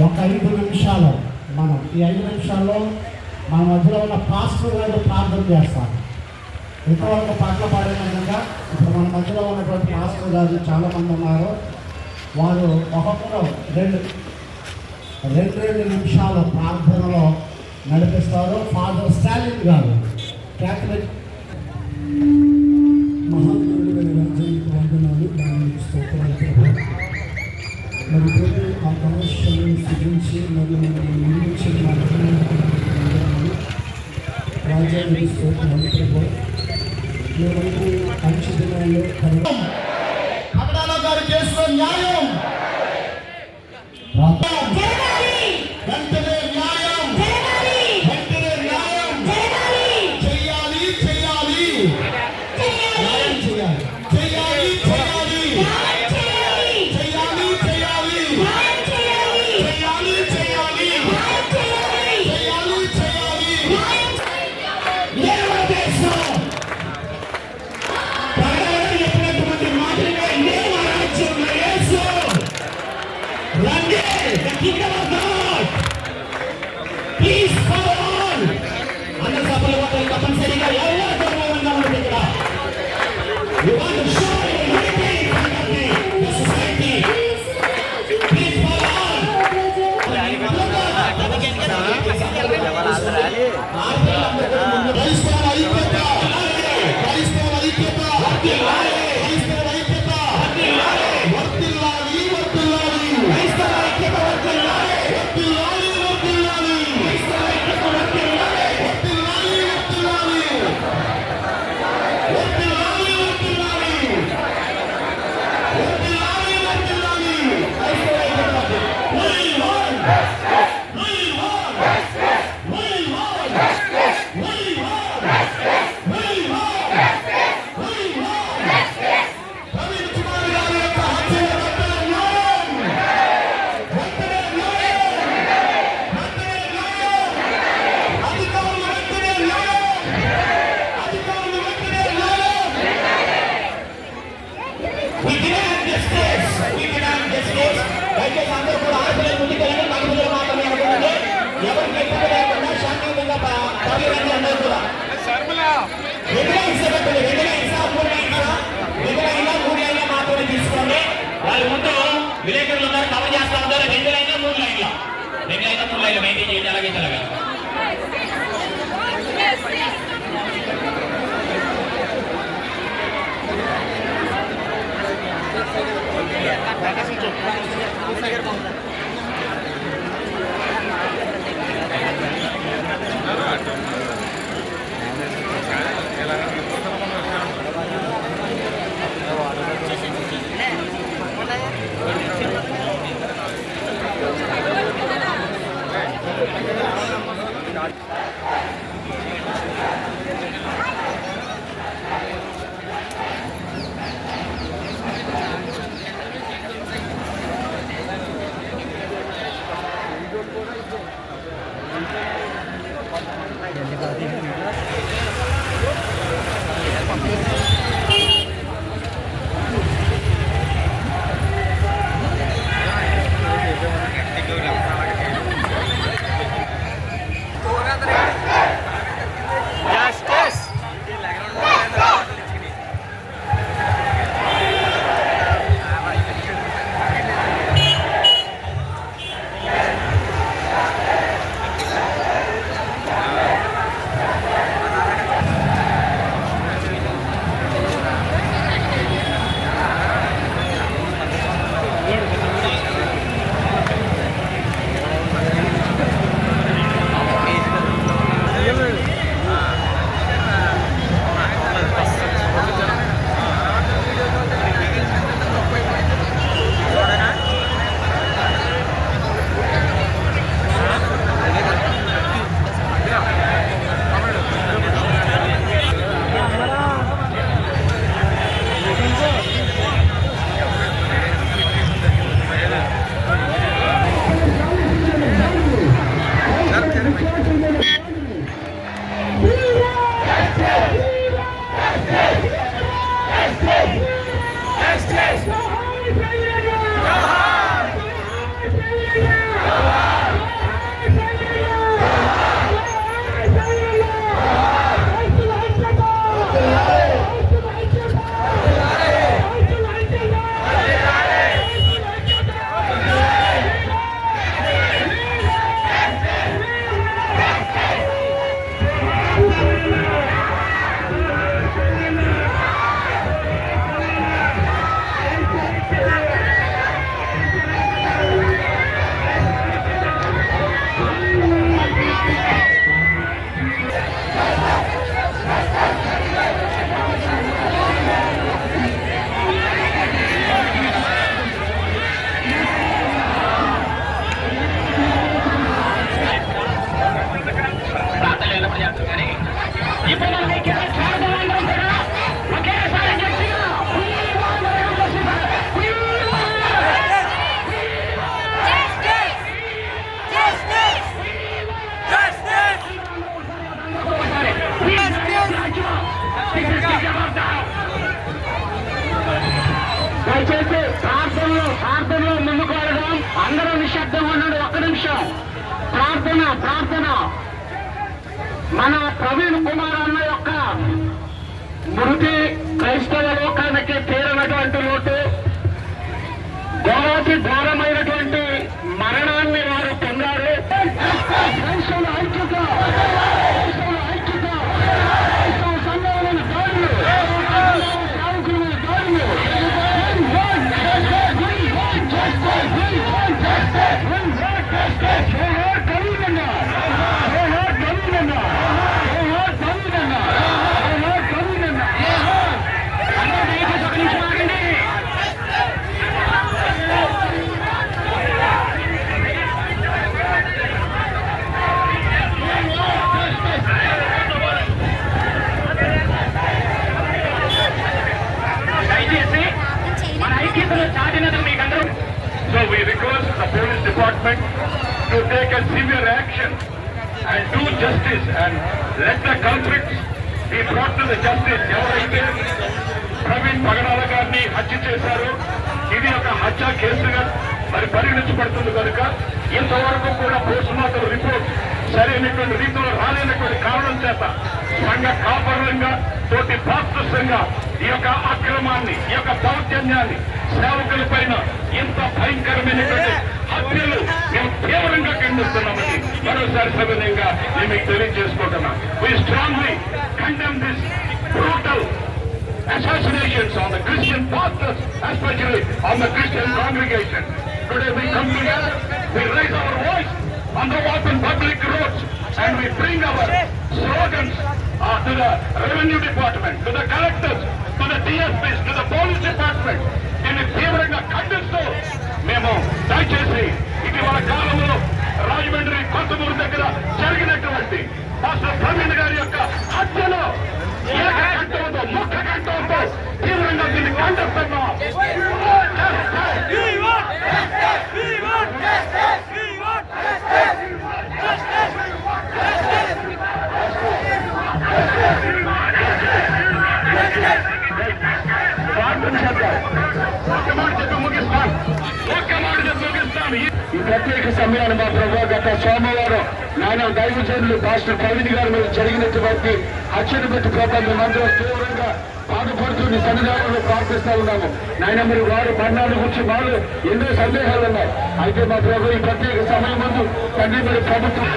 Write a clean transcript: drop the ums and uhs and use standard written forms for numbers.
ఒక 5 నిమిషాలు ఈ 5 నిమిషాల్లో మన మధ్యలో ఉన్న పాస్టర్ గారు ప్రార్థన చేస్తారు. ఇంతవరకు పాటలు పాడిన విధంగా ఇప్పుడు మన మధ్యలో ఉన్నటువంటి పాస్టర్ గారు చాలామంది ఉన్నారు. వారు ఒక్కొక్కరు రెండు నిమిషాలు ప్రార్థనలో నడిపిస్తారు. ఫాదర్ స్టాలిన్ గారు క్యాథలిక్ మహాత్ముడి రాజ్యానికి వందనాలు, దానికి స్తోత్రాలు. మరి ప్రభు ఆ సమస్యలను సృజించి మరియు నిర్మించిన రాజ్యానికి స్తోత్రాలు ప్రభు. మేమైతే మంచి దినాల్లో కన్నడాలో గారు చేసిన న్యాయం వెంటనే న్యాయం చెయ్యాలి రండి నిమిషం ప్రార్థన. మన ప్రవీణ్ కుమార్ అన్న యొక్క మృతి క్రైస్తవ లోకానికి తీరనటువంటి లోటు, ఘోరాతి ఘోరమైనటువంటి మరణాన్ని వారు పొందారు. క్రైస్తవుల ఐక్యత, క్రైస్తవ సంఘాలైన దాడులు, సావుకులైన దాడులు, So we request the police department to take a severe action and do justice and let the culprits be brought to the justice. ఎవరైతే ప్రవీణ్ పగడాల గారిని హత్య చేశారో ఇది ఒక హత్య కేసుగా మరి పరిగణించబడుతుంది కనుక ఇంతవరకు కూడా పోస్ట్ మార్టం రిపోర్ట్ సరైనటువంటి రీతిలో రాలేనటువంటి కారణం చేత సంఘ కాపరులంగా తోటి పాస్టర్స్గా ఈ యొక్క అక్రమాన్ని, ఈ యొక్క దౌర్జన్యాన్ని, సేవకుల పైన ఇంత భయంకరమైనటువంటి హత్యలు మేము తీవ్రంగా ఖండిస్తున్నామని మరోసారి సవినయంగా నేను మీకు తెలియజేసుకుంటున్నాం. We strongly condemn this brutal assassinations on the Christian pastors, especially on the Christian congregation. Today we come together, we raise our voice on the open public roads and we bring our slogans to the revenue department, to the collectors, to the DSPs, to the police department. దీన్ని తీవ్రంగా ఖండిస్తూ మేము దయచేసి ఇటీవల కాలంలో రాజమండ్రి కొత్తమూరు దగ్గర జరిగినటువంటి pastor Praveen గారి యొక్క హత్యలో ఏకకంఠంతో, ముఖకంఠంతో తీవ్రంగా దీన్ని ఖండిస్తున్నాం. ఈ ప్రత్యేక సమయాన్ని మా ప్రభు గత సోమవారం నాయన దైవజనులు పాస్టర్ ప్రవీణ్ గారి మీద జరిగినటువంటి హత్యను బట్టి ప్రభావం మేమందరం తీవ్రంగా బాధపడుతూ నీ సన్నిధానంలో ప్రార్థిస్తా ఉన్నాము. నాయన మరి వారు మరణాల గురించి వాళ్ళు ఎన్నో సందేహాలు ఉన్నాయి. అయితే మా ప్రభు ఈ ప్రత్యేక సమయం ముందు తండ్రి మరి ప్రభుత్వం